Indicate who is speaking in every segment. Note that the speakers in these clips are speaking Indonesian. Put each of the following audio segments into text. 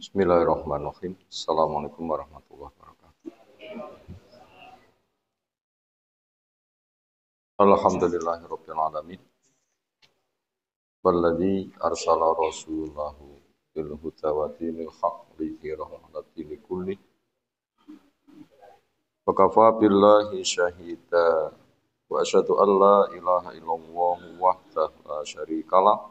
Speaker 1: Bismillahirrahmanirrahim. Assalamualaikum warahmatullahi wabarakatuh. Alhamdulillahirabbil alamin. Walladzi arsala rasulahu bil huda wa dinil haqq liyudhhirahu likulli. Wa kafa billahi syahida. Wa asyhadu an la ilaha illallah wahdahu la syarikalah.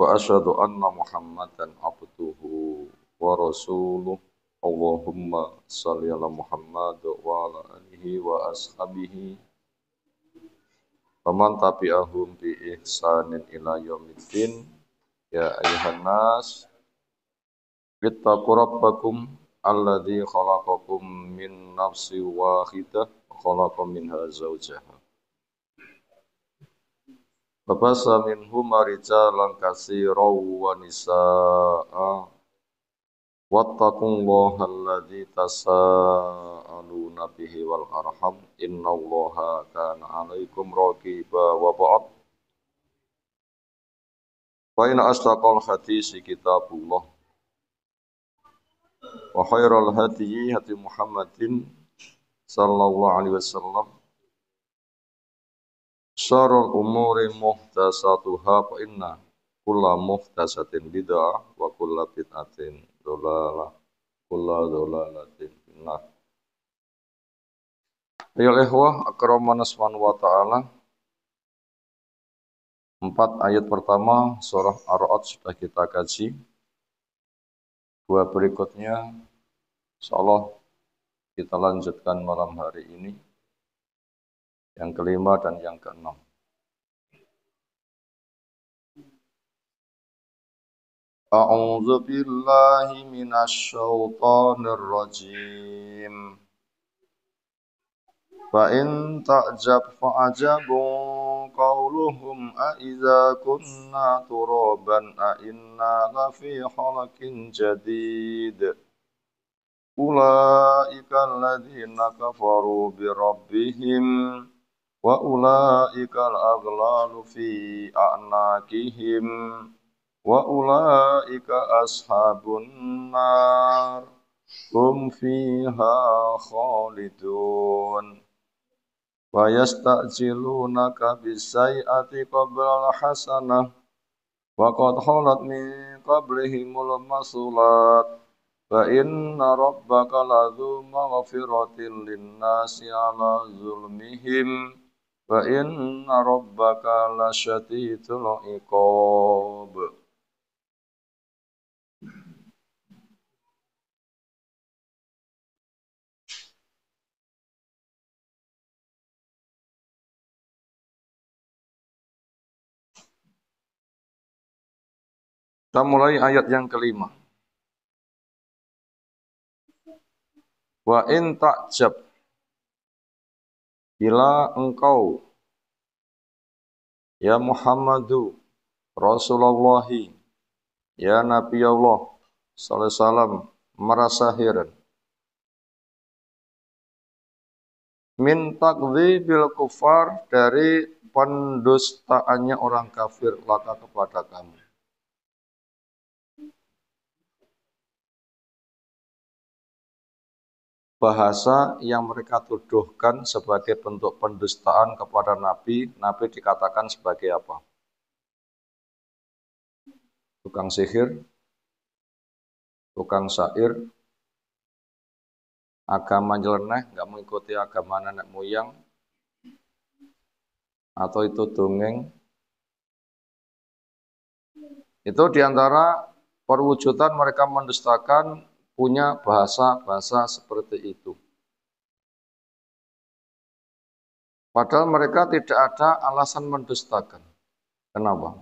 Speaker 1: Wa asyhadu anna Muhammadan abduhu wa rasuluh. Allahumma shalli ala Muhammad wa ala alihi wa ashabihi wa man tabi'ahum bi ihsanin ila yaumiddin. Ya ayuhan nas ittaqu rabbakum alladzi khalaqakum min nafsin wahidah wa khalaqa minha zawjaha wa bassa minhuma rijalan katsiran wa nisaa'a wattaqullaha alladzi tasaaluna bihi wal arham innallaha kana 'alaikum raqiba wa ba'd. Wa inna asdaqal hadisi kitabullah wa khairal hadyi hadi Muhammadin sallallahu alaihi wasallam. Syarrul umuri muhdatsatuha fa inna kulla muhdatsatin bid'ah wa kulla bid'atin dhalalah kulla dhalalatin finnar. Ayol ikhwah akramana subhanahu wa ta'ala. 4 ayat pertama surah Ar-Ra'd sudah kita kaji. 2 berikutnya insyaallah kita lanjutkan malam hari ini. Yang kelima dan yang keenam. A'udzu billahi minasy syaithanir rajim. Fa in ta'jab fa'ajabun qauluhum a idza kunna turaban a inna lafi khalqin jadid. Ulaika alladzina kafaru bi rabbihim wa ulaika al-aghlalu fi a'naqihim wa ulaika ashabun nar hum fiha khalidun. Wa yasta'jilunaka bis-sayyi'ati qabla al-hasanah wa qad khalat min qablihimul masulat fa inna rabbaka ladzu maghfiratin lin-nasi 'ala zulmihim wa inna rabbaka lasyadidul iqab. Kita mulai ayat yang kelima. Wa in ta'jab, bila engkau ya Muhammadu Rasulullahi ya Nabi Allah sallallahu alaihi wasallam merasa heran min takdzibil kufar, dari pendustaannya orang kafir laka kepada kamu. Bahasa yang mereka tuduhkan sebagai bentuk pendustaan kepada Nabi, Nabi dikatakan sebagai apa? Tukang sihir, tukang syair, agama nyeleneh, nggak mengikuti agama nenek moyang, atau itu dongeng. Itu diantara perwujudan mereka mendustakan punya bahasa-bahasa seperti itu. Padahal mereka tidak ada alasan mendustakan. Kenapa?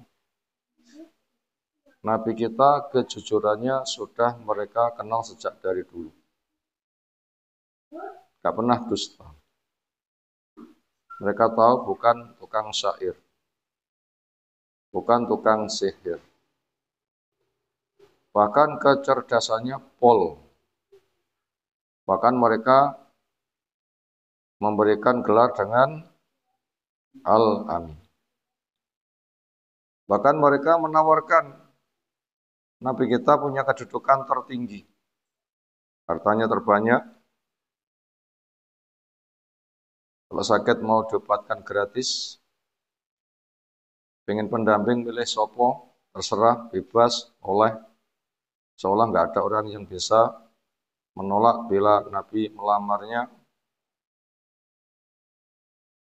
Speaker 1: Nabi kita kejujurannya sudah mereka kenal sejak dari dulu. Gak pernah dusta. Mereka tahu bukan tukang syair, bukan tukang sihir. Bahkan kecerdasannya pol. Bahkan mereka memberikan gelar dengan Al-Amin. Bahkan mereka menawarkan Nabi kita punya kedudukan tertinggi. Hartanya terbanyak. Kalau sakit mau diobatkan gratis. Pengen pendamping pilih sopo, terserah, bebas, oleh. Seolah nggak ada orang yang bisa menolak bila Nabi melamarnya.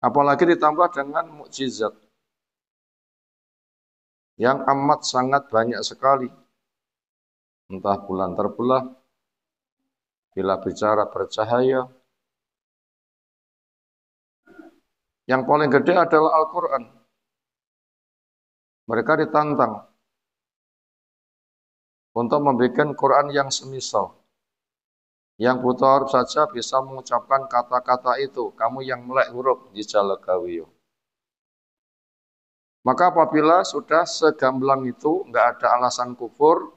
Speaker 1: Apalagi ditambah dengan mukjizat yang amat sangat banyak sekali. Entah bulan terbelah, bila bicara bercahaya. Yang paling gede adalah Al-Quran. Mereka ditantang untuk membuat Quran yang semisal. Yang buta huruf saja bisa mengucapkan kata-kata itu. Kamu yang melek huruf di jalagawiyo. Maka apabila sudah segamblang itu, nggak ada alasan kufur,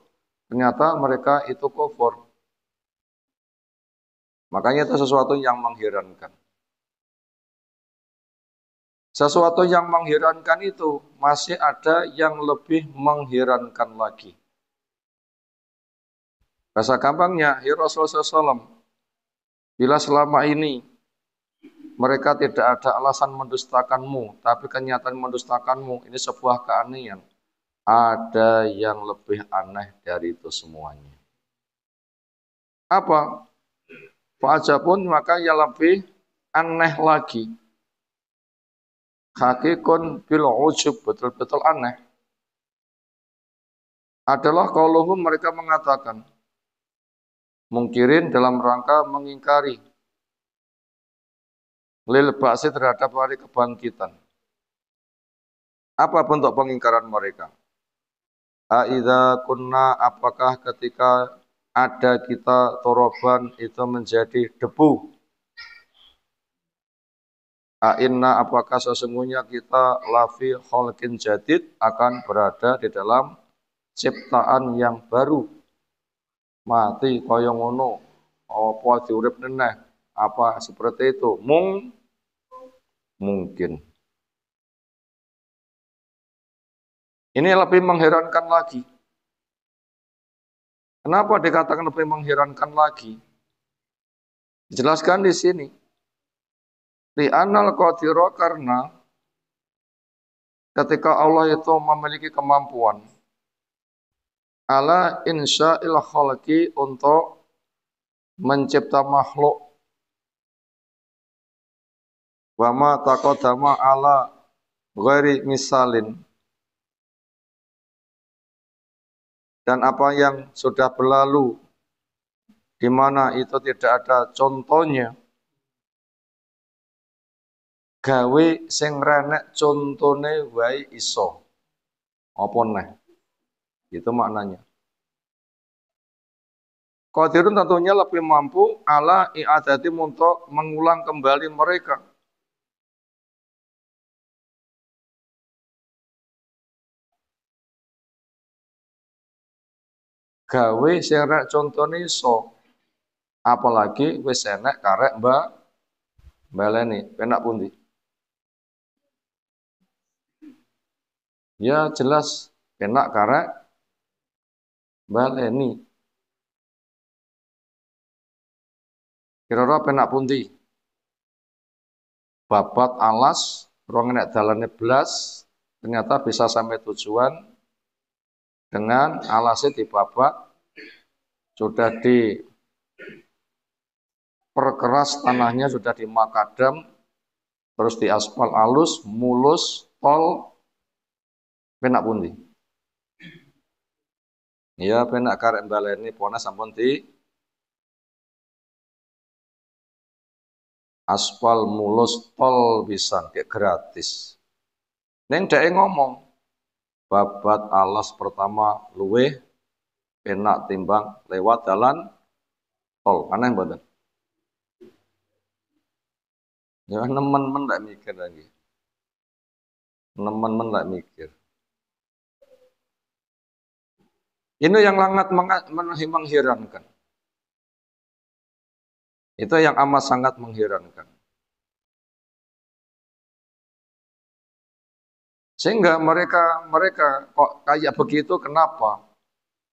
Speaker 1: ternyata mereka itu kufur. Makanya itu sesuatu yang mengherankan. Sesuatu yang mengherankan itu masih ada yang lebih mengherankan lagi. Bahasa gampangnya, ya Rasulullah SAW, bila selama ini mereka tidak ada alasan mendustakanmu, tapi kenyataan mendustakanmu, ini sebuah keanehan. Ada yang lebih aneh dari itu semuanya. Apa? Fa'ajabun, maka yang lebih aneh lagi. Hakikun bil ujub, betul-betul aneh. Adalah qauluhum, mereka mengatakan, mungkirin dalam rangka mengingkari lil ba'si terhadap hari kebangkitan. Apa bentuk pengingkaran mereka? Aidza kunna, apakah ketika ada kita toroban itu menjadi debu? Inna, apakah sesungguhnya kita lafi khalqin jadid, akan berada di dalam ciptaan yang baru? Mati kaya ngono, apa diurip neneh? Apa seperti itu? Mungkin. Ini lebih mengherankan lagi. Kenapa dikatakan lebih mengherankan lagi? Dijelaskan di sini. Li'anal qadira, karena ketika Allah itu memiliki kemampuan ala insya'il khalqi, untuk mencipta makhluk, wa ma taqaddama ala ghairi misalin, dan apa yang sudah berlalu di mana itu tidak ada contohnya. Gawe sing renek contone wae iso. Apa neh? Itu maknanya. Qadirun tentunya lebih mampu ala i'adati, untuk mengulang kembali mereka. Gawe sing renek contone iso. Apalagi wis enek karek baleni, penak pundi? Ya jelas penak karek baleni. Kira-kira penak pundi? Babat alas, rong nek dalane blas, ternyata bisa sampai tujuan dengan alasnya dibabat, sudah diperkeras tanahnya, sudah dimakadam, terus diaspal halus, mulus, tol, penak pundi? Ya penak karek baleni pona sampun di aspal, mulus, tol bisa kayak gratis. Neng dhek ngomong babat alas pertama luweh penak timbang lewat jalan tol. Aneh mboten? Ya nemen-men lek mikir lagi. Nemen-men lek mikir. Ini yang sangat mengherankan. Itu yang amat sangat mengherankan. Sehingga mereka kok kayak begitu, kenapa?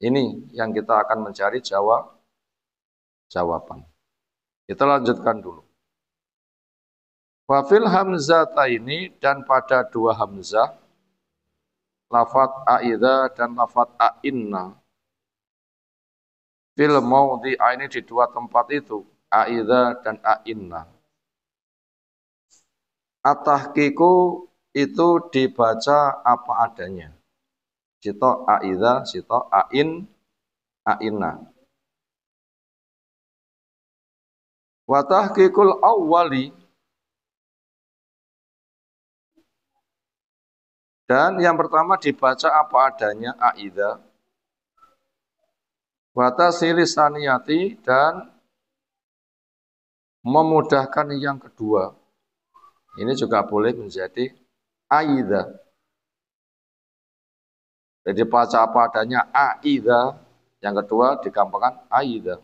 Speaker 1: Ini yang kita akan mencari jawaban. Kita lanjutkan dulu. Wafil hamzata ini dan pada dua hamzah, lafat a'idha dan lafat a'inna. Fil maudhi'a ini di dua tempat itu, a'idha dan a'inna. At-tahqiqu itu dibaca apa adanya. Sito a'idha, sito a'inna. Wa tahqiqul awwali dan yang pertama dibaca apa adanya a'idha. Wa tasili saniyati dan memudahkan yang kedua. Ini juga boleh menjadi a'idha. Jadi baca apa adanya a'idha, yang kedua digampangkan a'idha.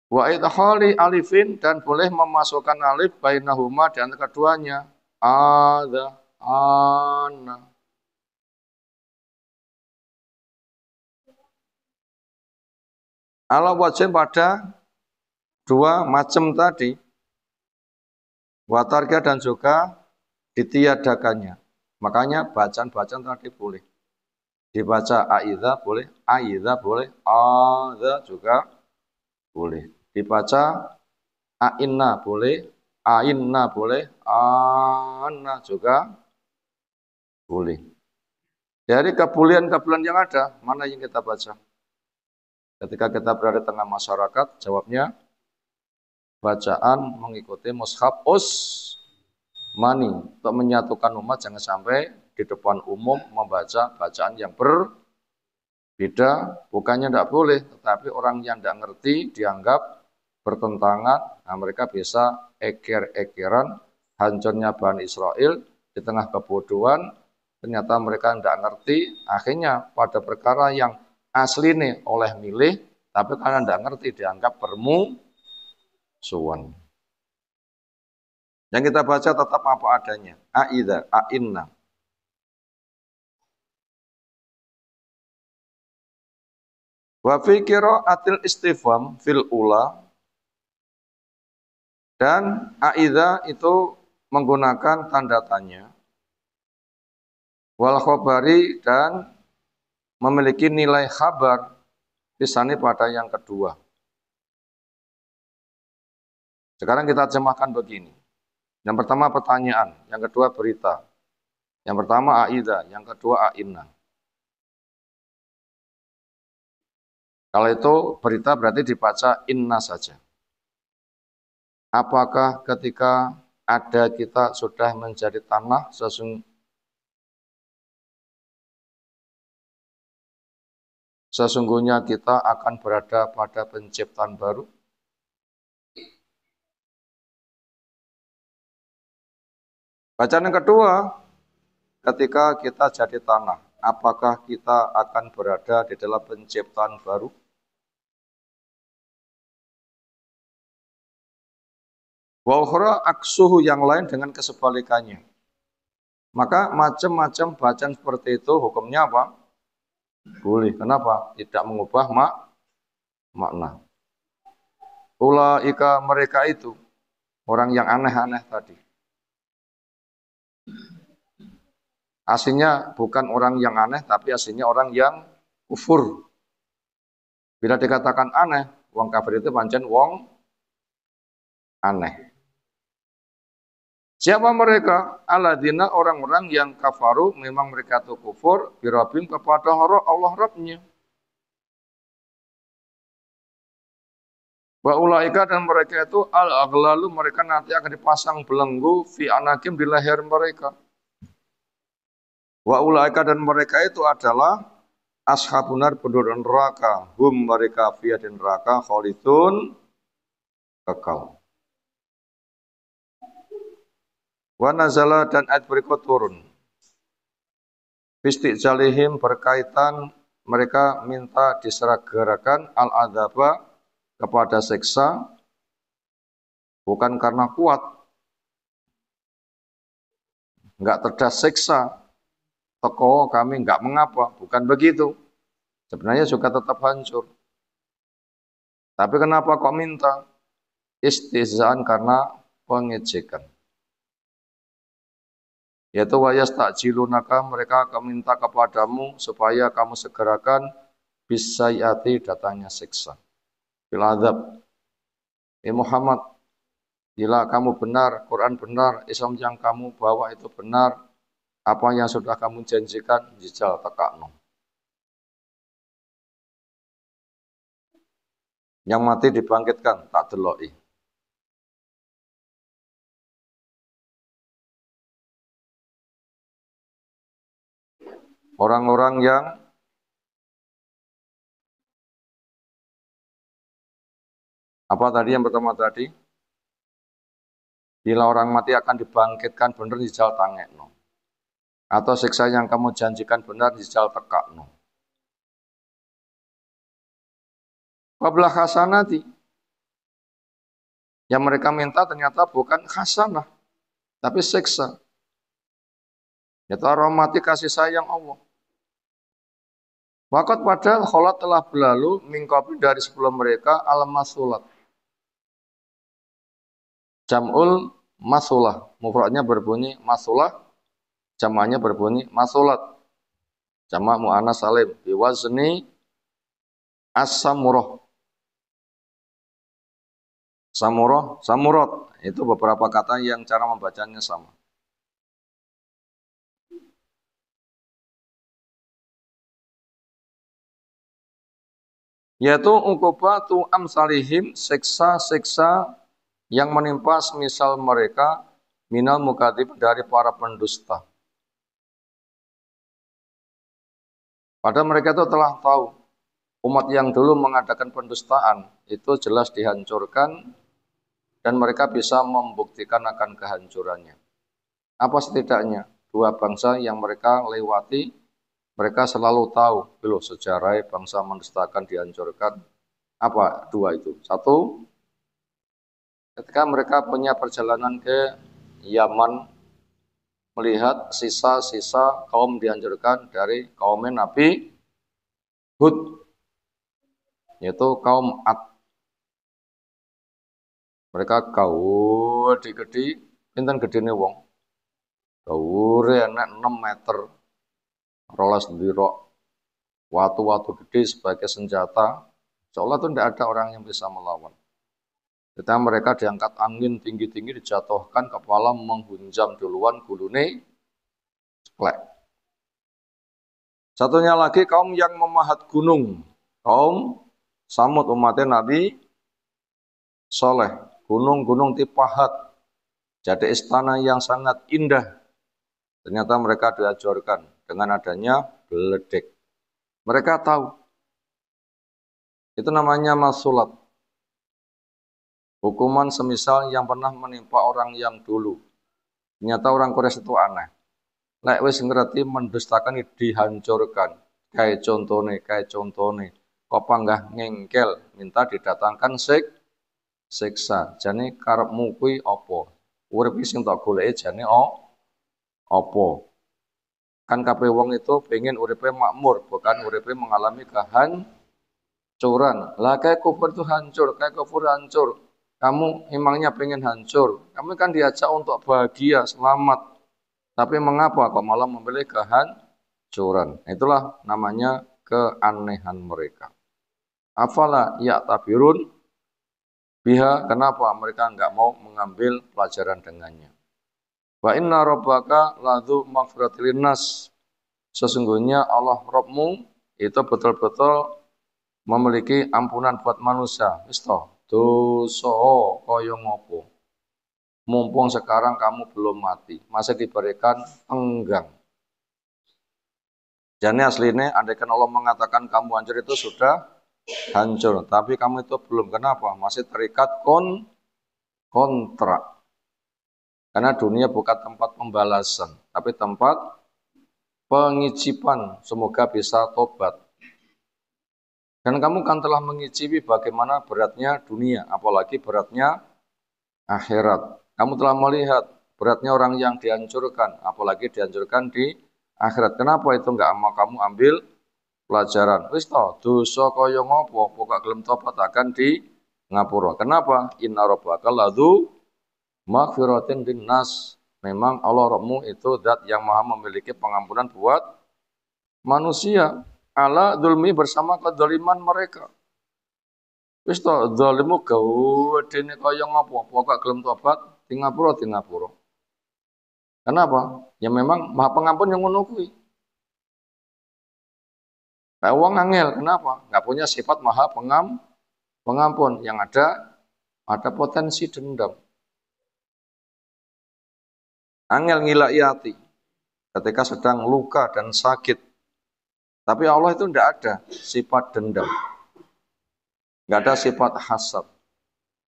Speaker 1: Wa idkhali alifin dan boleh memasukkan alif bainahuma di antara keduanya. Adha, anna. Ala wajib pada dua macam tadi. Watarga dan juga ditiadakannya. Makanya bacaan-bacaan tadi boleh. Dibaca a'idha boleh, a'idha boleh, adha juga boleh. Dibaca a'inna boleh, a'inna boleh, anna juga boleh. Dari kebulian-kebulian yang ada, mana yang kita baca? Ketika kita berada di tengah masyarakat, jawabnya bacaan mengikuti mushaf Usmani. Untuk menyatukan umat, jangan sampai di depan umum membaca bacaan yang berbeda. Bukannya tidak boleh, tetapi orang yang tidak ngerti dianggap bertentangan. Nah, mereka bisa eker-ekeran, hancurnya Bani Israel di tengah kebodohan. Ternyata mereka tidak ngerti, akhirnya pada perkara yang asli nih oleh milih, tapi karena tidak ngerti dianggap bermusuhan. Yang kita baca tetap apa adanya. A'idha, a'inna. Wa fi qira'atil istifham fil ula. Dan a'idha itu menggunakan tanda tanya. Wal khobari dan memiliki nilai khabar. Di sana pada yang kedua. Sekarang kita terjemahkan begini. Yang pertama pertanyaan, yang kedua berita. Yang pertama a'idha, yang kedua a'inna. Kalau itu berita berarti dibaca inna saja. Apakah ketika ada kita sudah menjadi tanah, sesungguhnya kita akan berada pada penciptaan baru? Bacaan yang kedua, ketika kita jadi tanah, apakah kita akan berada di dalam penciptaan baru? Wa ukhra aksuhu, yang lain dengan kesebalikannya. Maka macam-macam bacaan seperti itu hukumnya apa? Boleh. Kenapa? Tidak mengubah makna. Ulaika, mereka itu orang yang aneh-aneh tadi. Aslinya bukan orang yang aneh, tapi aslinya orang yang kufur. Bila dikatakan aneh, wong kafir itu pancen wong aneh. Siapa mereka? Alladzina, orang-orang yang kafaru, memang mereka itu kufur, birabim kepada Allah Rabbnya. Wa ulaika, dan mereka itu al-aghlalu, mereka nanti akan dipasang belenggu fi anakim, di leher mereka. Wa ulaika, dan mereka itu adalah ashabunar, penduduk neraka, hum mereka fiha, di neraka, khalidun, kekal. Wa nazala, dan ayat berikut turun. Bisti'jalihim, berkaitan mereka minta diseragerakan al-adzaba, kepada siksa, bukan karena kuat, enggak terdas siksa, teko kami enggak mengapa, bukan begitu. Sebenarnya juga tetap hancur. Tapi kenapa kok minta? Istihzaan karena pengejekan. Yaitu wayastajilunaka, mereka akan minta kepadamu supaya kamu segerakan bisayati, datangnya siksa. Bil azab. Muhammad, bila kamu benar, Quran benar, Islam yang kamu bawa itu benar, apa yang sudah kamu janjikan, jijal tekakno. Yang mati dibangkitkan, tak deloi. Orang-orang yang apa tadi yang pertama tadi? Bila orang mati akan dibangkitkan benar, jijal tangekno. Atau siksa yang kamu janjikan benar, jijal tekakno. Wablah hasanati. Yang mereka minta ternyata bukan hasanah, tapi siksa. Yaitu orang mati kasih sayang Allah. Wakat padahal kholat telah berlalu mingkopi dari sebelum mereka al-masulat. Jam'ul masulah. Mufradnya berbunyi masulah. Jama'nya berbunyi masulat. Jama' mu'annas salim. Biwazni as-samurah. Samurah, samurot. Itu beberapa kata yang cara membacanya sama. Yaitu ukubatu amsalihim, siksa-siksa yang menimpa semisal mereka minal mukadzib, dari para pendusta. Padahal mereka itu telah tahu umat yang dulu mengadakan pendustaan itu jelas dihancurkan dan mereka bisa membuktikan akan kehancurannya. Apa setidaknya dua bangsa yang mereka lewati, mereka selalu tahu loh sejarah bangsa mendustakan dihancurkan. Apa dua itu? Satu, ketika mereka punya perjalanan ke Yaman melihat sisa-sisa kaum dihancurkan dari kaum Nabi Hud, yaitu kaum Ad. Mereka gaul di pinten gedene wong. Gaure enak 6 meter. Rolas dirok. Watu-watu gede sebagai senjata. Seolah itu tidak ada orang yang bisa melawan. Ketika mereka diangkat angin tinggi-tinggi, dijatuhkan, kepala menghunjam duluan, gulune ceklek. Satunya lagi kaum yang memahat gunung. Kaum Samud, umatnya Nabi Soleh. Gunung-gunung dipahat. Jadi istana yang sangat indah. Ternyata mereka dihancurkan dengan adanya beledek. Mereka tahu. Itu namanya masulat. Hukuman semisal yang pernah menimpa orang yang dulu. Ternyata orang Quraisy itu aneh. Lek wis ngerti mendustakan dihancurkan. Kayak contone. Kok panggah ngengkel minta didatangkan siksa. Jane karepmu kuwi apa? Urip sing tak goleki jane apa? Kan kabeh wong itu pengen uripe makmur, bukan uripe mengalami kehancuran. Lah kayak kufur itu hancur, kayak kufur hancur. Kamu emangnya pengen hancur? Kamu kan diajak untuk bahagia, selamat. Tapi mengapa kok malah memilih kehancuran? Itulah namanya keanehan mereka. Afala ya'tabirun biha, kenapa mereka enggak mau mengambil pelajaran dengannya? Wa inna rabbaka ladzu maghfiratil linnas. Sesungguhnya Allah Rabbmu itu betul-betul memiliki ampunan buat manusia. Wis to, dosa kaya ngopo. Mumpung sekarang kamu belum mati, masih diberikan enggang. Jadi aslinya andaikan Allah mengatakan kamu hancur itu sudah hancur, tapi kamu itu belum. Kenapa? Masih terikat kontrak. Karena dunia bukan tempat pembalasan, tapi tempat pengicipan. Semoga bisa tobat. Dan kamu kan telah mengicipi bagaimana beratnya dunia, apalagi beratnya akhirat. Kamu telah melihat beratnya orang yang dihancurkan, apalagi dihancurkan di akhirat. Kenapa itu enggak mau kamu ambil pelajaran? Wis to, dosa kaya ngopo, pokok gelem tobat akan di ngapura. Kenapa? Inna rabbaka ladzu maghfiratin linnas. Memang Allah Rabbmu itu zat yang maha memiliki pengampunan buat manusia. Ala dzulmi bersama kedzaliman mereka. Wis to, zalimu gawedene kaya ngopo, pokok gelem tobat di ngapura. Kenapa? Ya memang maha pengampun yang ngono kuwi. Nah, wong angel, kenapa? Enggak punya sifat maha pengampun. Yang ada potensi dendam. Angel ngilai hati ketika sedang luka dan sakit. Tapi Allah itu tidak ada sifat dendam. Tidak ada sifat hasad.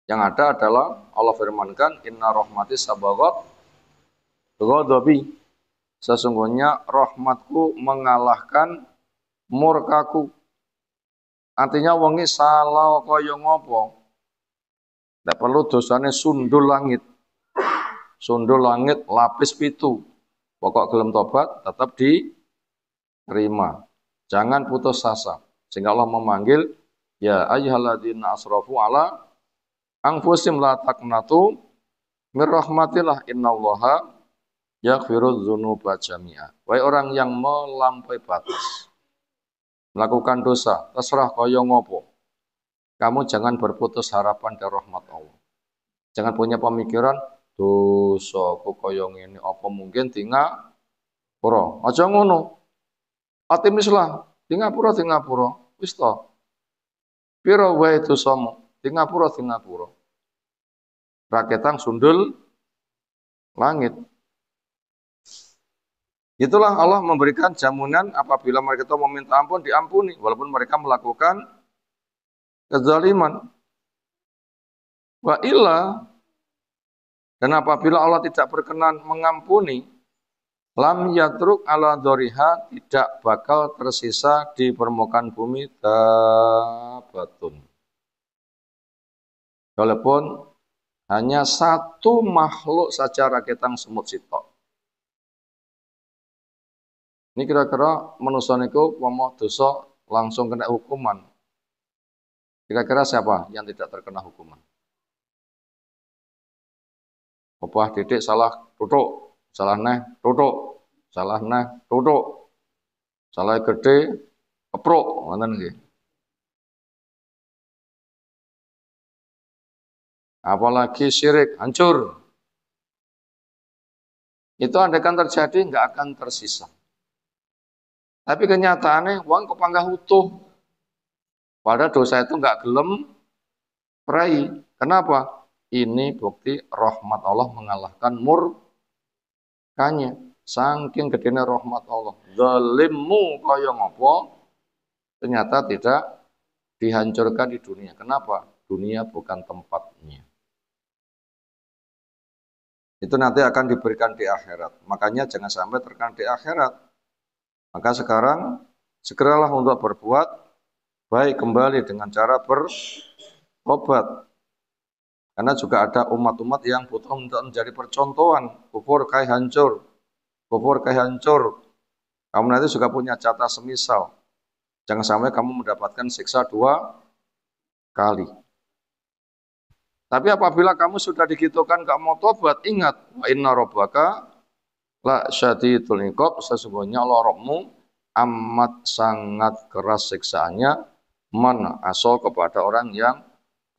Speaker 1: Yang ada adalah Allah firmankan, Inna rahmati sabagat ghadabi. Sesungguhnya rahmatku mengalahkan murkaku. Artinya wongi salah kaya ngopo. Tidak perlu dosanya sundul langit. Sundul langit lapis pitu. Pokok gelem tobat tetap diterima. Jangan putus asa. Sehingga Allah memanggil, ya ayyuhalladzina asrafu ala anfusim la taqnatu mir rahmatillah innallaha yaghfirudz dzunuba jami'a. Wahai orang yang melampaui batas, melakukan dosa, terserah kaya ngopo. Kamu jangan berputus harapan dari rahmat Allah. Jangan punya pemikiran dosa kok kaya ngene apa mungkin di ngapura. Aja ngono. Optimislah, di ngapura. Wis to. Pira wae dosamu, di ngapura. Raketang sundul langit. Itulah Allah memberikan jamunan apabila mereka itu meminta ampun diampuni walaupun mereka melakukan kezaliman. Wa illa, dan apabila Allah tidak berkenan mengampuni, lam yatruk ala dzoriha, tidak bakal tersisa di permukaan bumi dabatun. Walaupun hanya satu makhluk saja raketang semut sitok. Ini kira-kira manusia niku mau dosa langsung kena hukuman. Kira-kira siapa yang tidak terkena hukuman? Opah didik salah tutuk, salah neh tutuk, salah neh tutuk, salah gede kepruk, ngoten nggih. Apalagi syirik hancur. Itu andaikan terjadi nggak akan tersisa. Tapi kenyataannya wong kok panggah utuh. Padahal dosa itu nggak gelem perai. Kenapa? Ini bukti rahmat Allah mengalahkan murkanya. Saking gedenya rahmat Allah. Zalimmu kaya ngopo, ternyata tidak dihancurkan di dunia. Kenapa? Dunia bukan tempatnya. Itu nanti akan diberikan di akhirat. Makanya jangan sampai terkena di akhirat. Maka sekarang segeralah untuk berbuat baik kembali dengan cara bertobat. Karena juga ada umat-umat yang butuh untuk menjadi percontohan. Kufur kai hancur. Kamu nanti juga punya catatan semisal. Jangan sampai kamu mendapatkan siksa 2 kali. Tapi apabila kamu sudah digitukan gak mau tobat, ingat, wa inna rabbaka la syadidul iqab, sesungguhnya Allah Rabbmu amat sangat keras siksaannya man asal kepada orang yang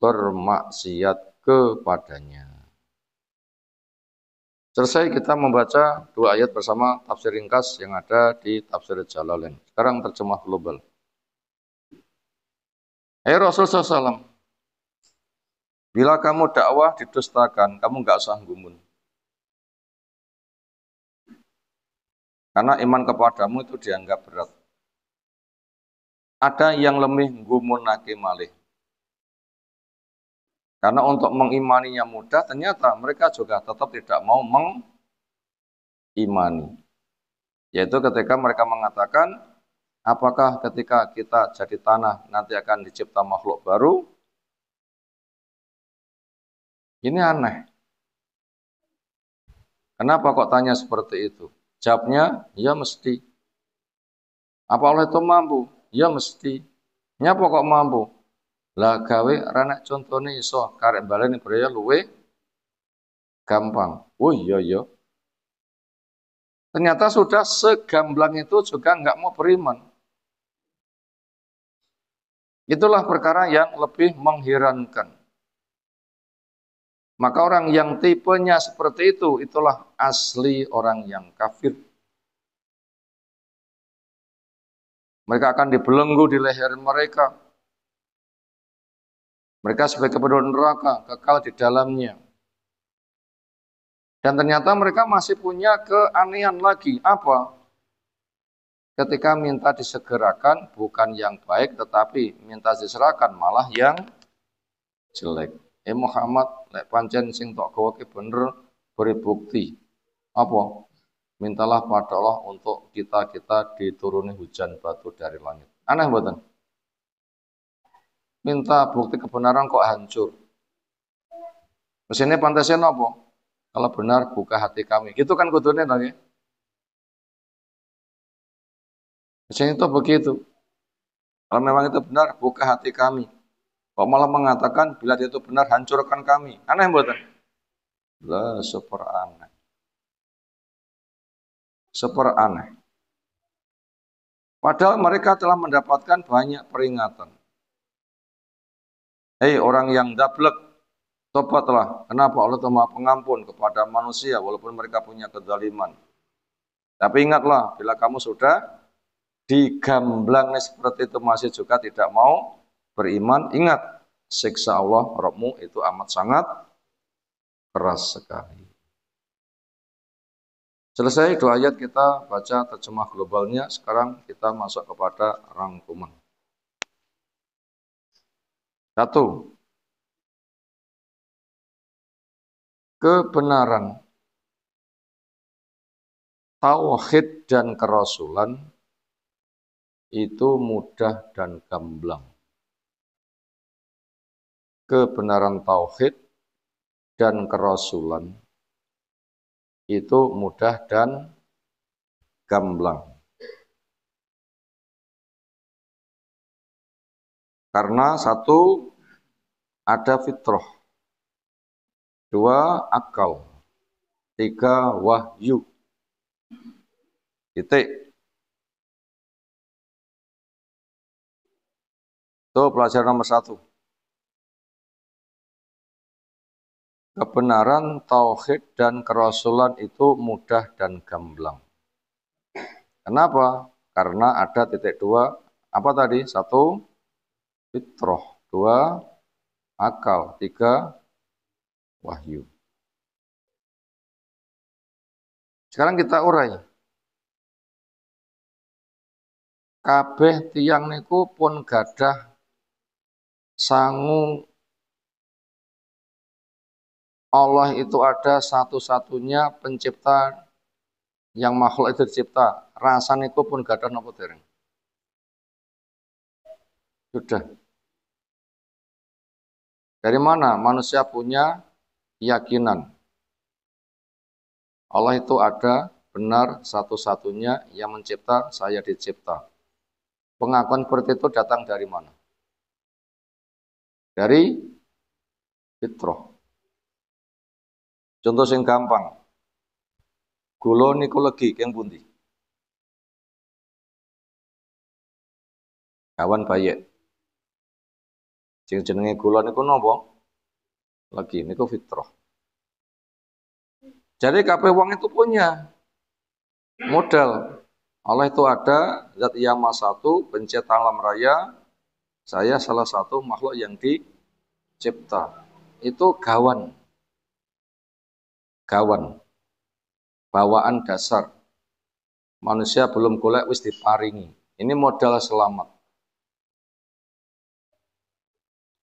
Speaker 1: bermaksiat kepadanya. Selesai kita membaca 2 ayat bersama tafsir ringkas yang ada di tafsir Jalalain. Sekarang terjemah global. Hai Rasul SAW, bila kamu dakwah didustakan, kamu nggak usah gumun. Karena iman kepadamu itu dianggap berat. Ada yang lebih gumunake malih. Karena untuk mengimaninya mudah, ternyata mereka juga tetap tidak mau mengimani. Yaitu ketika mereka mengatakan, apakah ketika kita jadi tanah nanti akan dicipta makhluk baru? Ini aneh. Kenapa kok tanya seperti itu? Jawabnya, ya mesti. Apa Allah itu mampu? Ya mesti. Nyapa kok mampu? Lah gawe renek contone iso karek baleni beraya luwe gampang. Oh iya iya. Ternyata sudah segamblang itu juga nggak mau beriman. Itulah perkara yang lebih mengherankan. Maka orang yang tipenya seperti itu, itulah asli orang yang kafir. Mereka akan dibelenggu di leher mereka. Mereka sebagai penduduk neraka, kekal di dalamnya. Dan ternyata mereka masih punya keanehan lagi. Apa? Ketika minta disegerakan, bukan yang baik, tetapi minta diserahkan malah yang jelek. Muhammad, lek pancen sing tok gawake bener, beri bukti. Apa? Mintalah pada Allah untuk kita dituruni hujan batu dari langit. Aneh mboten? Minta bukti kebenaran kok hancur. Mesinnya pantasnya apa? Kalau benar buka hati kami. Gitu kan kudune lagi. Mesin itu begitu. Kalau memang itu benar, buka hati kami. Kok malah mengatakan bila itu benar hancurkan kami. Aneh mboten? Lah super aneh. Super aneh. Padahal mereka telah mendapatkan banyak peringatan. Hei orang yang dablek, tobatlah. Kenapa Allah itu Maha Pengampun kepada manusia walaupun mereka punya kezaliman. Tapi ingatlah, bila kamu sudah digamblang seperti itu masih juga tidak mau beriman, ingat siksa Allah Rabbmu itu amat sangat keras sekali. Selesai 2 ayat kita baca terjemah globalnya. Sekarang kita masuk kepada rangkuman. 1. Kebenaran tauhid dan kerasulan itu mudah dan gamblang. Kebenaran tauhid dan kerasulan itu mudah dan gamblang. Karena 1, ada fitrah. 2, akal. 3, wahyu. Titik. Itu pelajaran nomor 1. Kebenaran tauhid dan kerasulan itu mudah dan gamblang. Kenapa? Karena ada titik 2. Apa tadi? 1, fitrah. 2, akal. 3, wahyu. Sekarang kita urai. Kabeh tiyang niku pun gadah sangu Allah itu ada satu-satunya pencipta yang makhluk itu dicipta. Rasa niku pun gadah napa dereng? Sudah. Dari mana manusia punya keyakinan Allah itu ada, benar, satu-satunya yang mencipta, saya dicipta. Pengakuan seperti itu datang dari mana? Dari fitrah. Contoh yang gampang. Gula niku legi keng pundi? Kawan bayek. Sing jenenge gula niku napa? Legi niku fitrah. Jadi kabeh wong itu punya modal. Allah itu ada, zat yang maha satu, pencipta alam raya. Saya salah satu makhluk yang dicipta. Itu gawan. Gawan. Bawaan dasar. Manusia belum golek wis diparingi. Ini modal selamat.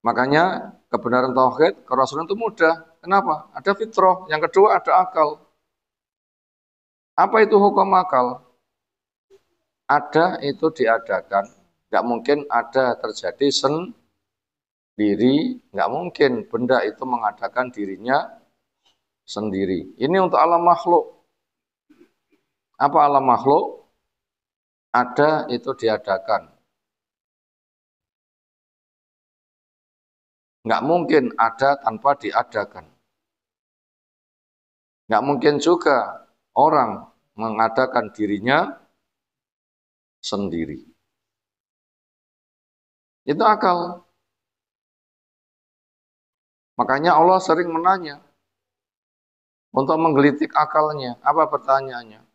Speaker 1: Makanya kebenaran tauhid, kerasulan itu mudah. Kenapa? Ada fitrah. Yang kedua ada akal. Apa itu hukum akal? Ada itu diadakan. Nggak mungkin ada terjadi sendiri. Nggak mungkin benda itu mengadakan dirinya sendiri. Ini untuk alam makhluk. Apa alam makhluk? Ada itu diadakan. Nggak mungkin ada tanpa diadakan. Nggak mungkin juga orang mengadakan dirinya sendiri. Itu akal. Makanya Allah sering menanya untuk menggelitik akalnya. Apa pertanyaannya?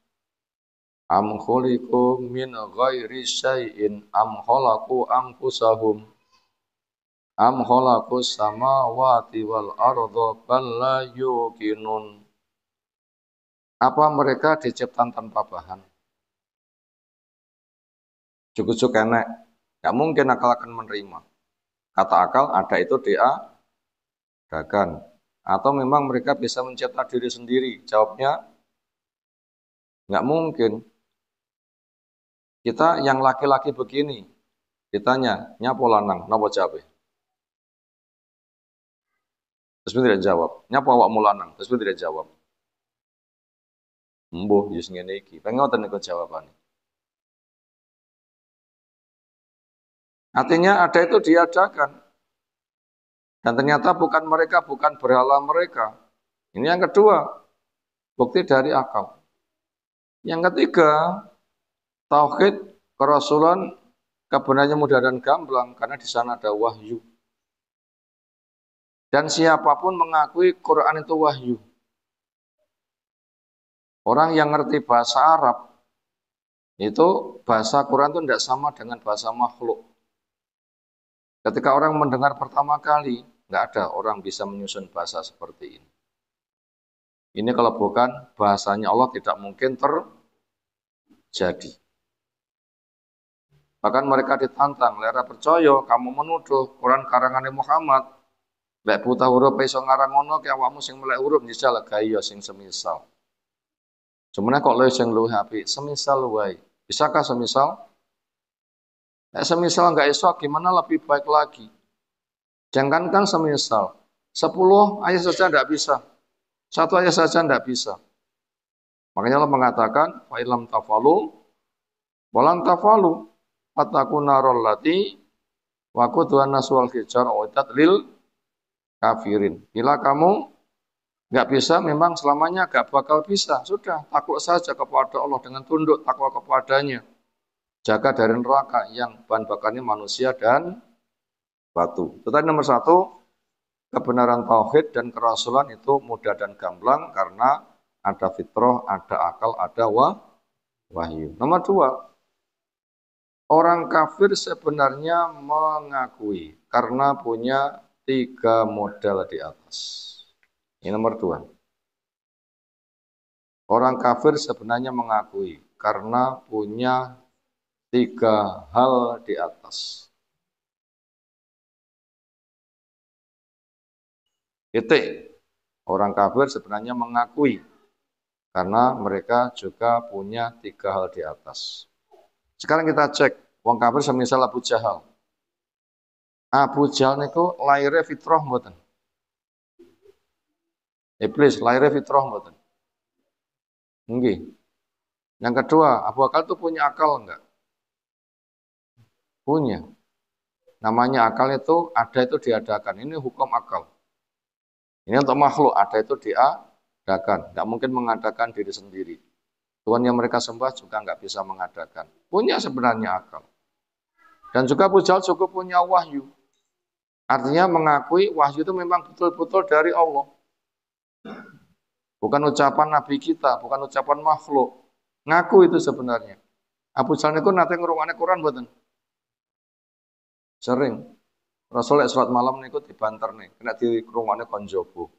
Speaker 1: Am khuliqu min ghairi syai'in am khalaqu anfusahum am khalaqus samawati wal arda bal la yuqinun. Apa mereka diciptakan tanpa bahan? Cukup-cukup enek. Gak mungkin akal akan menerima. Kata akal ada itu diadakan. Atau memang mereka bisa mencipta diri sendiri? Jawabnya nggak mungkin. Kita yang laki-laki begini, ditanya, nyapo lanang, napa jawabe? Terus tidak jawab. Nyapo awakmu lanang, terus tidak jawab. Mbuh, yus ngene iki. Pengoten niku jawabane. Artinya ada itu diadakan. Dan ternyata bukan mereka, bukan berhala mereka. Ini yang kedua, bukti dari akal. Yang ketiga, tauhid kerasulan kebenarannya mudah dan gamblang karena di sana ada wahyu. Dan siapapun mengakui Quran itu wahyu. Orang yang ngerti bahasa Arab, itu bahasa Quran itu tidak sama dengan bahasa makhluk. Ketika orang mendengar pertama kali, nggak ada orang bisa menyusun bahasa seperti ini. Ini kalau bukan bahasanya Allah tidak mungkin terjadi. Bahkan mereka ditantang, lera percaya, kamu menuduh Quran karangan Muhammad, lek buta huruf iso ngarang ngono ki awakmu sing melek huruf njajal gaya sing semisal. Sebenarnya kok luwih sing luwih apik, semisal wae. Bisakah semisal? Lek semisal enggak iso gimana lebih baik lagi? Jangankan semisal, 10 ayat saja enggak bisa. 1 ayat saja enggak bisa. Makanya Allah mengatakan, fa ilam tafalu walan tafalu fatakun narol lati wa qudwan naswal hijar uidat lil kafirin. Bila kamu nggak bisa, memang selamanya nggak bakal bisa. Sudah, takluk saja kepada Allah dengan tunduk takwa kepadanya. Jaga dari neraka yang bahan bakarnya manusia dan batu. Tetapi nomor 1, kebenaran tauhid dan kerasulan itu mudah dan gamblang karena ada fitrah, ada akal, ada wahyu. Nomor 2, orang kafir sebenarnya mengakui karena punya 3 modal di atas. Ini nomor 2. Orang kafir sebenarnya mengakui karena punya 3 hal di atas. Titik. Orang kafir sebenarnya mengakui karena mereka juga punya 3 hal di atas. Sekarang kita cek, wong kafir semisal Abu Jahal. Abu Jahal niku lahirnya fitrah mboten? Iblis lahirnya fitrah mboten? Nggih. Yang kedua, Abu Bakar itu punya akal enggak? Punya. Namanya akal itu ada itu diadakan. Ini hukum akal. Ini untuk makhluk, ada itu diadakan. Enggak mungkin mengadakan diri sendiri. Tuhan yang mereka sembah juga enggak bisa mengadakan. Punya sebenarnya akal. Dan juga Abu Jahal cukup punya wahyu. Artinya mengakui wahyu itu memang betul-betul dari Allah. Bukan ucapan Nabi kita, bukan ucapan makhluk. Ngaku itu sebenarnya. Abu Jahal itu nanti ngerungane Quran mboten? Sering. Rasul sholat malam niku dibanter nih, kena dirungokne konjobo.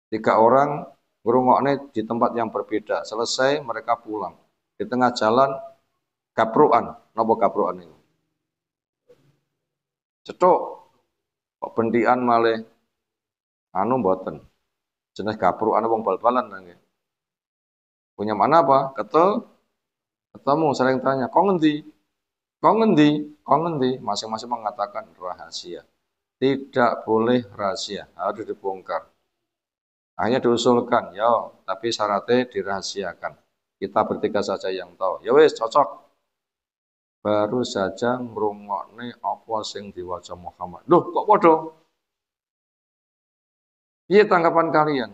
Speaker 1: 3 orang ngerungokne di tempat yang berbeda. Selesai mereka pulang. Di tengah jalan kapruan, napa kapruan ini? Cetuk. Kok bendian malih anu mboten. Jenis kapruan wong bal-balan nggih. Punya mana apa? Ketemu saling tanya, "Kok ngendi? Kok ngendi? Kok ngendi?" Masing-masing mengatakan rahasia. Tidak boleh rahasia, harus dibongkar. Hanya diusulkan, ya, tapi syaratnya dirahasiakan. Kita bertiga saja yang tahu. Ya wis cocok. Baru saja ngrungokne apa sing diwaca Muhammad. Loh, kok padha? Piye tanggapan kalian?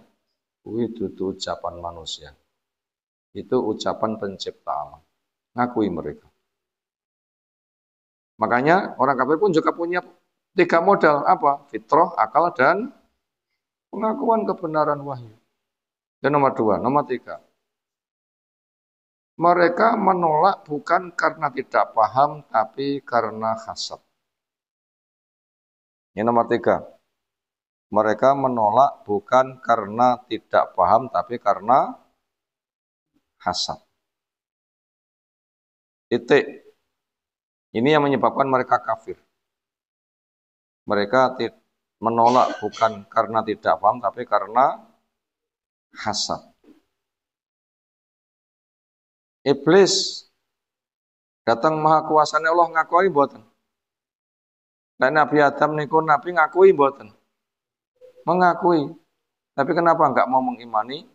Speaker 1: Kuwi dudu ucapan manusia. Itu ucapan pencipta alam. Ngakui mereka. Makanya orang kafir pun juga punya 3 modal. Apa? Fitrah, akal, dan pengakuan kebenaran wahyu. Dan nomor 2, nomor 3. Mereka menolak bukan karena tidak paham, tapi karena hasad. Ini nomor 3. Mereka menolak bukan karena tidak paham, tapi karena hasad. Titik. Ini yang menyebabkan mereka kafir. Mereka menolak bukan karena tidak paham, tapi karena hasad. Iblis datang maha kuasanya Allah ngakui mboten. Dan Nabi Adam niku Nabi ngakui mboten. Mengakui. Tapi kenapa enggak mau mengimani?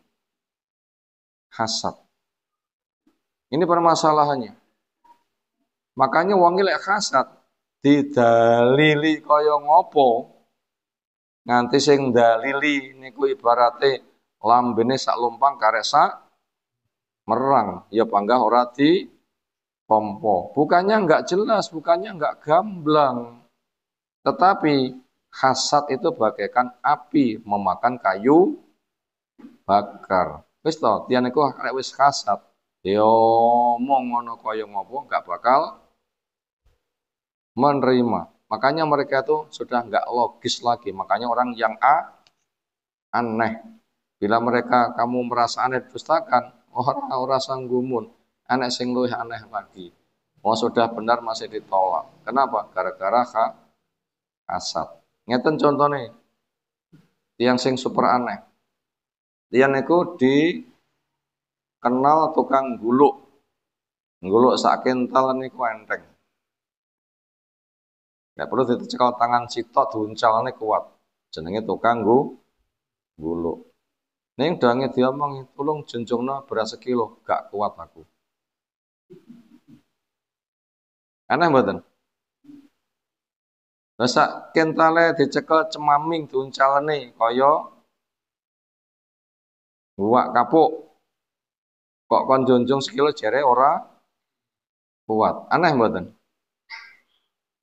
Speaker 1: Hasad. Ini permasalahannya. Makanya wong lek hasad didalili kaya ngopo? Nganti sing dalili niku ibarate lambene sak lumpang karek sak merang. Ya panggah ora di pompo. Bukannya enggak jelas, bukannya enggak gamblang. Tetapi hasad itu bagaikan api memakan kayu bakar. Wis to, tiyang niku arek wis hasad. Yo omong ngono kaya ngopo enggak bakal menerima. Makanya mereka itu sudah enggak logis lagi. Makanya orang yang aneh. Bila mereka kamu merasa aneh didustakan, orang sanggumun. Aneh sing luwih aneh lagi. Mau sudah benar masih ditolak. Kenapa? Gara-gara hasad. Ngeten contohnya, tiang sing super aneh. Tiang niku dikenal tukang guluk. Guluk sak kental niku enteng. Nggak perlu dicekal tangan sitok diuncalane kuat. Jenenge tukang guluk. Ning dange diomong tulung junjungna beras sekilo, gak kuat aku. Aneh mboten? Masa kentale dicekel cemaming diuncalane kaya buak kapuk. Kok kon junjung sekilo jere ora kuat. Aneh mboten?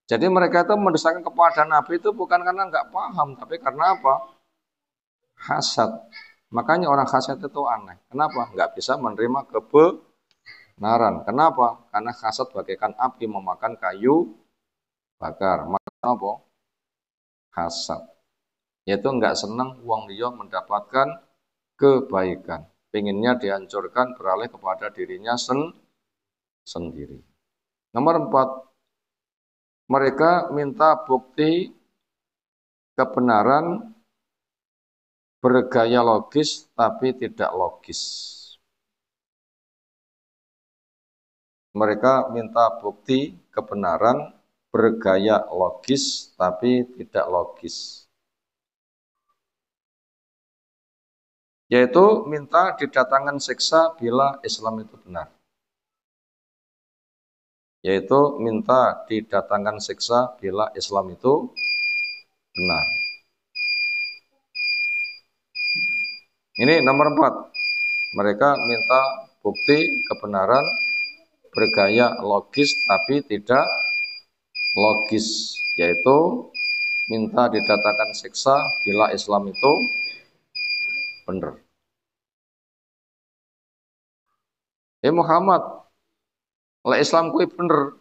Speaker 1: Jadi mereka itu mendesakan kepada Nabi itu bukan karena nggak paham, tapi karena apa? Hasad. Makanya orang hasad itu aneh. Kenapa? Nggak bisa menerima kebenaran. Kenapa? Karena hasad bagaikan api memakan kayu bakar. Maka apa? Hasad. Yaitu nggak senang uang dia mendapatkan kebaikan. Pengennya dihancurkan beralih kepada dirinya sendiri. Nomor 4. Mereka minta bukti kebenaran bergaya logis tapi tidak logis. Mereka minta bukti kebenaran bergaya logis tapi tidak logis. Yaitu minta didatangkan siksa bila Islam itu benar. Yaitu minta didatangkan siksa bila Islam itu benar. Ini nomor 4. Mereka minta bukti kebenaran bergaya logis tapi tidak logis. Yaitu minta didatangkan siksa bila Islam itu benar. Muhammad, lek Islam kuwi bener.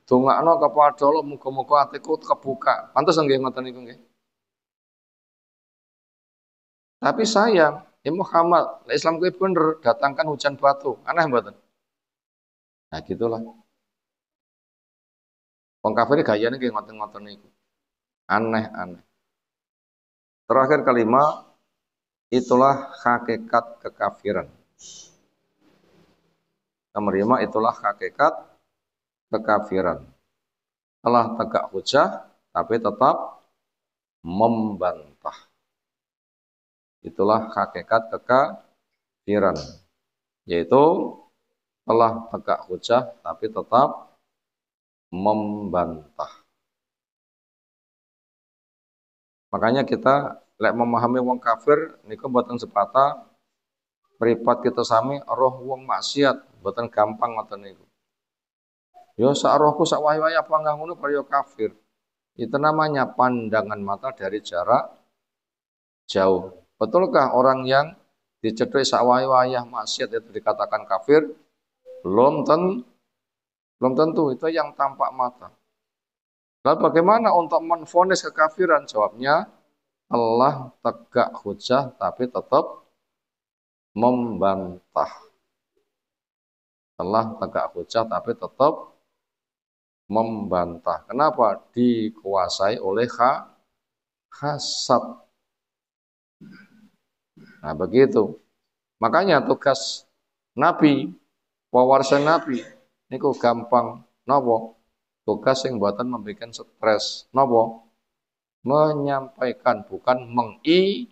Speaker 1: Dongakno kepada Allah muga-muga atiku kebuka. Pantes nggih ngoten niku nggih. Tapi sayang, Muhammad, lek Islam kuwi bener, datangkan hujan batu. Aneh mboten? Nah, gitulah. Wong kafir gayane nggih ngoten-ngoten niku. Aneh-aneh. Terakhir kelima, itulah hakikat kekafiran. Nomor 5, itulah hakikat kekafiran. Telah tegak hujah, tapi tetap membantah. Itulah hakikat kekafiran. yaitu telah tegak hujah tapi tetap membantah. Makanya kita lek memahami wong kafir niku mboten sepatah mripat kita sami roh wong maksiat, mboten gampang ngoten niku. Yo sak rohku sak wae-wae apa nggak ngono kaya kafir. Itu namanya pandangan mata dari jarak jauh. Betulkah orang yang dicedhek sak wae-wae maksiat itu dikatakan kafir? Belum tentu itu yang tampak mata. Lalu bagaimana untuk menvonis kekafiran? Jawabnya Allah tegak hujah tapi tetap membantah. Allah tegak hujah tapi tetap membantah. Kenapa? Dikuasai oleh hasad. Nah begitu. Makanya tugas Nabi, pewaris Nabi, niku gampang. Napa? Tugas yang buatan membuat stres. Napa? Menyampaikan, bukan mengimankan.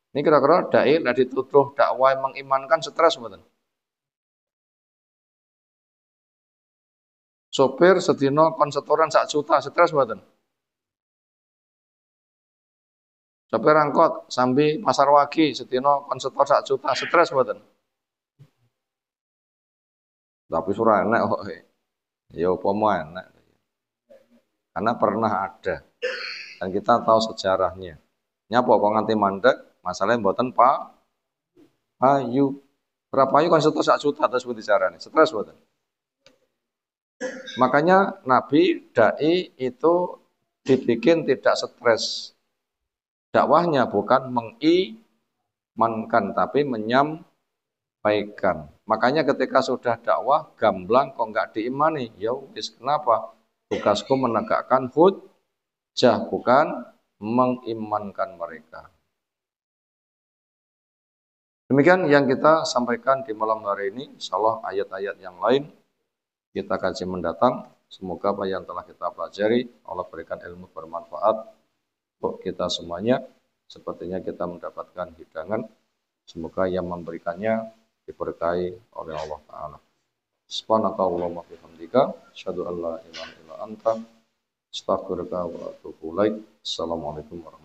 Speaker 1: Ini kira-kira dai lah dituduh dakwah mengimankan stres mboten? Sopir sedina kon setoran 1 juta stres mboten? Sopir angkot sambil pasar wagi sedina kon setor 1 juta stres mboten? Tapi surah enak kok. Ya upama enak. Karena pernah ada dan kita tahu sejarahnya. Nyapa kok nganti mandek, masalahnya mboten Pak ayu. Berapa ayu kon setor 1 juta terus bicarane. Stres mboten? Makanya Nabi dai itu dibikin tidak stres. Dakwahnya bukan mengimankan tapi menyampaikan. Makanya ketika sudah dakwah gamblang kok nggak diimani, ya wis kenapa? Tugasku menegakkan hujjah bukan mengimankan mereka. Demikian yang kita sampaikan di malam hari ini. Insyaallah ayat-ayat yang lain kita kaji mendatang. Semoga apa yang telah kita pelajari Allah berikan ilmu bermanfaat untuk kita semuanya. Sepertinya kita mendapatkan hidangan. Semoga yang memberikannya diberkahi oleh Allah Ta'ala. Subhanakallahumma wa bihamdika asyhadu an la ilaha illa anta astaghfiruka wa atubu ilaik. Assalamualaikum warahmatullahi wabarakatuh.